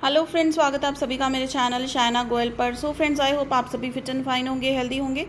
Hello friends, स्वागत है आप सभी का मेरे चैनल शायना गोयल पर। सो फ्रेंड्स, आई होप आप सभी फिट एंड फाइन होंगे, हेल्दी होंगे।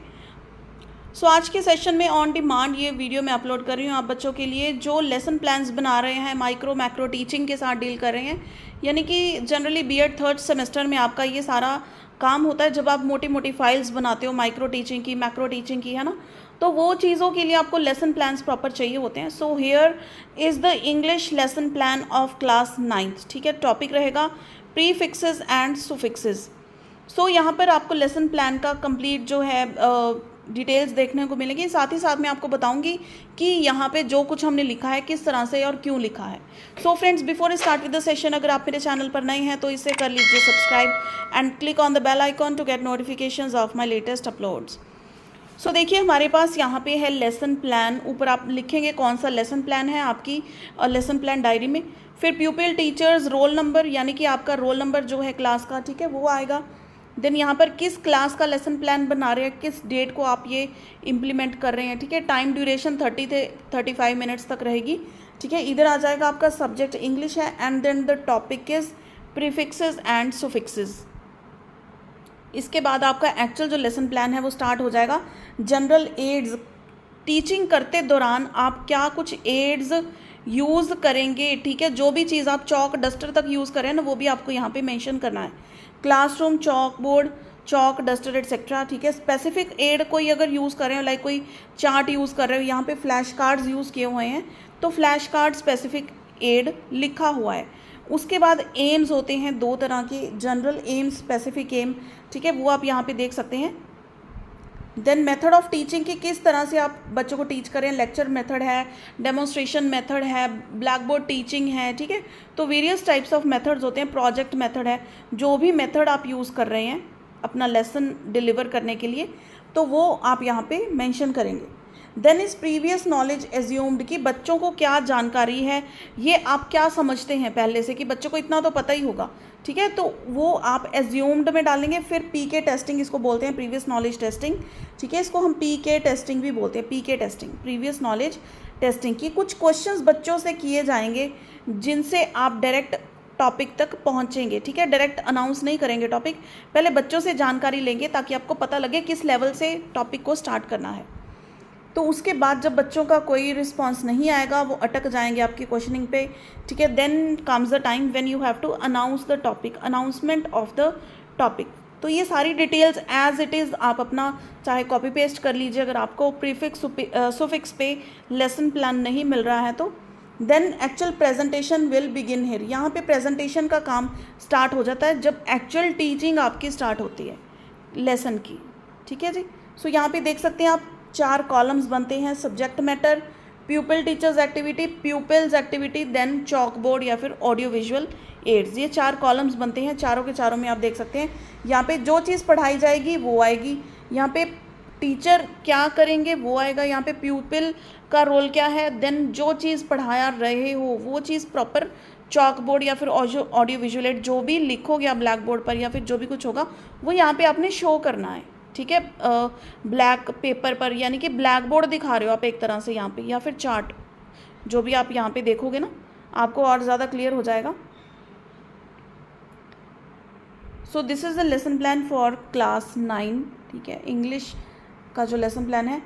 सो आज के सेशन में ऑन डिमांड ये वीडियो मैं अपलोड कर रही हूँ आप बच्चों के लिए जो लेसन प्लान्स बना रहे हैं, माइक्रो मैक्रो टीचिंग के साथ डील कर रहे हैं। यानी कि जनरली बीएड थर्ड सेमेस्टर में आपका ये सारा काम होता है जब आप मोटी मोटी फाइल्स बनाते हो माइक्रो टीचिंग की, मैक्रो टीचिंग की, है ना। तो वो चीज़ों के लिए आपको लेसन प्लान्स प्रॉपर चाहिए होते हैं। So here is the English lesson plan of class 9th। ठीक है, टॉपिक रहेगा प्रीफिक्सेस एंड सुफिक्सेस। सो यहाँ पर आपको लेसन प्लान का कंप्लीट जो है डिटेल्स देखने को मिलेगी। साथ ही साथ मैं आपको बताऊंगी कि यहाँ पे जो कुछ हमने लिखा है किस तरह से और क्यों लिखा है। So friends, before start with the session, अगर आप मेरे चैनल पर नए हैं तो इसे कर लीजिए subscribe and click on the bell icon to get notifications of my latest uploads. So देखिए, हमारे पास यहाँ पे है लेसन प्लान। ऊपर आप लिखेंगे कौन सा लेसन प्लान है आपकी लेसन प्लान डायरी में। फिर प्यूपिल, टीचर्स, रोल नंबर, यानी कि आपका रोल नंबर जो है क्लास का, ठीक है, वो आएगा। देन यहाँ पर किस क्लास का लेसन प्लान बना रहे हैं, किस डेट को आप ये इम्प्लीमेंट कर रहे हैं, ठीक है। टाइम ड्यूरेशन 30 से 35 मिनट्स तक रहेगी, ठीक है। इधर आ जाएगा आपका सब्जेक्ट इंग्लिश है and then the topic is prefixes and suffixes. इसके बाद आपका एक्चुअल जो लेसन प्लान है वो स्टार्ट हो जाएगा। जनरल एड्स, टीचिंग करते दौरान आप क्या कुछ एड्स यूज़ करेंगे, ठीक है। जो भी चीज़ आप चौक डस्टर तक यूज़ करें ना, वो भी आपको यहाँ पे मेंशन करना है। क्लासरूम, चौक बोर्ड, चौक डस्टर एटसेट्रा, ठीक है। स्पेसिफिक एड कोई अगर यूज़ कर रहे हो, लाइक कोई चार्ट यूज़ कर रहे हो, यहाँ पे फ्लैश कार्ड्स यूज़ किए हुए हैं तो फ्लैश कार्ड स्पेसिफिक एड लिखा हुआ है। उसके बाद एम्स होते हैं दो तरह के, जनरल एम, स्पेसिफिक एम, ठीक है, वो आप यहाँ पे देख सकते हैं। देन मेथड ऑफ टीचिंग की किस तरह से आप बच्चों को टीच करें, लेक्चर मेथड है, डेमोन्स्ट्रेशन मेथड है, ब्लैक बोर्ड टीचिंग है, ठीक है। तो वेरियस टाइप्स ऑफ मेथड्स होते हैं, प्रोजेक्ट मेथड है। जो भी मेथड आप यूज़ कर रहे हैं अपना लेसन डिलीवर करने के लिए, तो वो आप यहाँ पे मेंशन करेंगे। Then is previous knowledge assumed, कि बच्चों को क्या जानकारी है, ये आप क्या समझते हैं पहले से, कि बच्चों को इतना तो पता ही होगा, ठीक है। तो वो आप एज्यूम्ड में डालेंगे। फिर पीके टेस्टिंग इसको बोलते हैं, प्रीवियस नॉलेज टेस्टिंग, ठीक है। इसको हम पीके टेस्टिंग भी बोलते हैं, पीके टेस्टिंग, प्रीवियस नॉलेज टेस्टिंग की कुछ क्वेश्चंस बच्चों से किए जाएंगे जिनसे आप डायरेक्ट टॉपिक तक पहुंचेंगे, ठीक है। डायरेक्ट अनाउंस नहीं करेंगे टॉपिक, पहले बच्चों से जानकारी लेंगे ताकि आपको पता लगे किस लेवल से टॉपिक को स्टार्ट करना है। तो उसके बाद जब बच्चों का कोई रिस्पांस नहीं आएगा, वो अटक जाएंगे आपकी क्वेश्चनिंग पे, ठीक है। Then comes the time when you have to announce the topic, announcement of the topic. तो ये सारी डिटेल्स एज इट इज़ आप अपना चाहे कॉपी पेस्ट कर लीजिए अगर आपको प्रीफिक्स सुफिक्स पे लेसन प्लान नहीं मिल रहा है तो। Then actual presentation will begin here, यहाँ पे प्रेजेंटेशन का काम स्टार्ट हो जाता है जब एक्चुअल टीचिंग आपकी स्टार्ट होती है लेसन की, ठीक है जी। सो यहाँ पे देख सकते हैं आप 4 कॉलम्स बनते हैं, subject matter, pupil teachers activity, pupils activity, then chalk board या फिर ऑडियो विजुअल एड्स। ये 4 कॉलम्स बनते हैं, चारों के चारों में आप देख सकते हैं यहाँ पे जो चीज़ पढ़ाई जाएगी वो आएगी, यहाँ पे टीचर क्या करेंगे वो आएगा, यहाँ पे प्यूपिल का रोल क्या है, देन जो चीज़ पढ़ाया रहे हो वो चीज़ प्रॉपर चॉक बोर्ड या फिर ऑडियो विजुअल एड, जो भी लिखोगे आप ब्लैक बोर्ड पर या फिर जो भी कुछ होगा वो यहाँ पे आपने शो करना है, ठीक है। ब्लैक पेपर पर, यानी कि ब्लैक बोर्ड दिखा रहे हो आप एक तरह से यहाँ पे, या फिर चार्ट, जो भी आप यहाँ पे देखोगे ना आपको और ज़्यादा क्लियर हो जाएगा। So this is the lesson plan for class 9, ठीक है, इंग्लिश का जो लेसन प्लान है।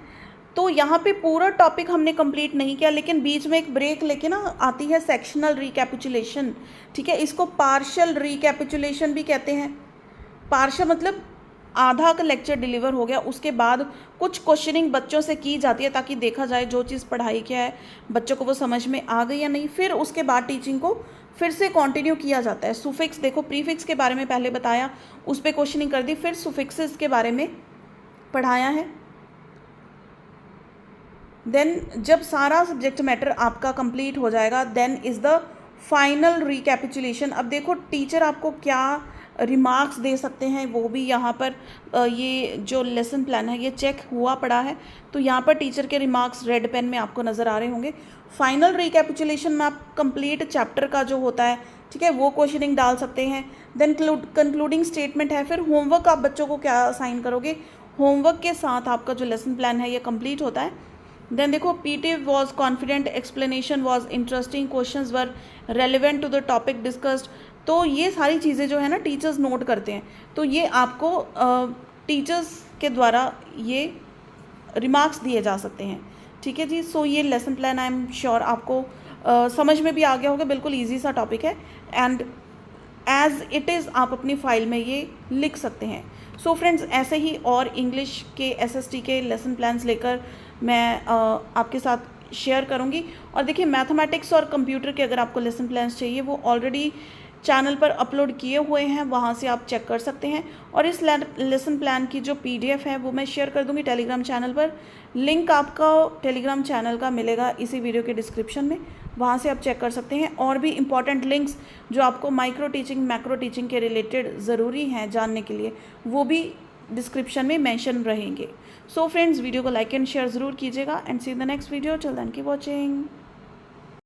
तो यहाँ पे पूरा टॉपिक हमने कंप्लीट नहीं किया, लेकिन बीच में एक ब्रेक लेके ना आती है सेक्शनल रिकैपिचुलेशन, ठीक है। इसको पार्शियल रिकैपिचुलेशन भी कहते हैं। पार्शियल मतलब आधा का लेक्चर डिलीवर हो गया, उसके बाद कुछ क्वेश्चनिंग बच्चों से की जाती है ताकि देखा जाए जो चीज़ पढ़ाई क्या है बच्चों को वो समझ में आ गई या नहीं। फिर उसके बाद टीचिंग को फिर से कंटिन्यू किया जाता है। सुफिक्स देखो, प्रीफिक्स के बारे में पहले बताया, उस पर क्वेश्चनिंग कर दी, फिर सुफिक्सेस के बारे में पढ़ाया है। देन जब सारा सब्जेक्ट मैटर आपका कंप्लीट हो जाएगा, then is the final recapitulation. अब देखो टीचर आपको क्या रिमार्क्स दे सकते हैं वो भी यहाँ पर ये जो लेसन प्लान है ये चेक हुआ पड़ा है, तो यहाँ पर टीचर के रिमार्क्स रेड पेन में आपको नज़र आ रहे होंगे। फाइनल रिकैपिचुलेशन में आप कंप्लीट चैप्टर का जो होता है, ठीक है, वो क्वेश्चनिंग डाल सकते हैं। देन कंक्लूडिंग स्टेटमेंट है। फिर होमवर्क आप बच्चों को क्या असाइन करोगे, होमवर्क के साथ आपका जो लेसन प्लान है ये कंप्लीट होता है। देन देखो PT was confident, explanation was interesting, questions were relevant to the topic discussed. तो ये सारी चीज़ें जो है ना टीचर्स नोट करते हैं, तो ये आपको टीचर्स के द्वारा ये रिमार्क्स दिए जा सकते हैं। ठीक है जी। सो ये lesson plan I am sure आपको समझ में भी आ गया होगा, बिल्कुल ईजी सा टॉपिक है एंड एज इट इज़ आप अपनी फाइल में ये लिख सकते हैं। सो फ्रेंड्स, ऐसे ही और इंग्लिश के एसएसटी के लेसन प्लान्स लेकर मैं आपके साथ शेयर करूंगी। और देखिए मैथमेटिक्स और कंप्यूटर के अगर आपको लेसन प्लान्स चाहिए वो ऑलरेडी चैनल पर अपलोड किए हुए हैं, वहाँ से आप चेक कर सकते हैं। और इस लेसन प्लान की जो पीडीएफ है वो मैं शेयर कर दूंगी टेलीग्राम चैनल पर। लिंक आपका टेलीग्राम चैनल का मिलेगा इसी वीडियो के डिस्क्रिप्शन में, वहाँ से आप चेक कर सकते हैं। और भी इम्पॉर्टेंट लिंक्स जो आपको माइक्रो टीचिंग मैक्रो टीचिंग के रिलेटेड ज़रूरी हैं जानने के लिए, वो भी डिस्क्रिप्शन में मेंशन रहेंगे। सो फ्रेंड्स, वीडियो को लाइक एंड शेयर ज़रूर कीजिएगा and see the next video. Till then keep watching.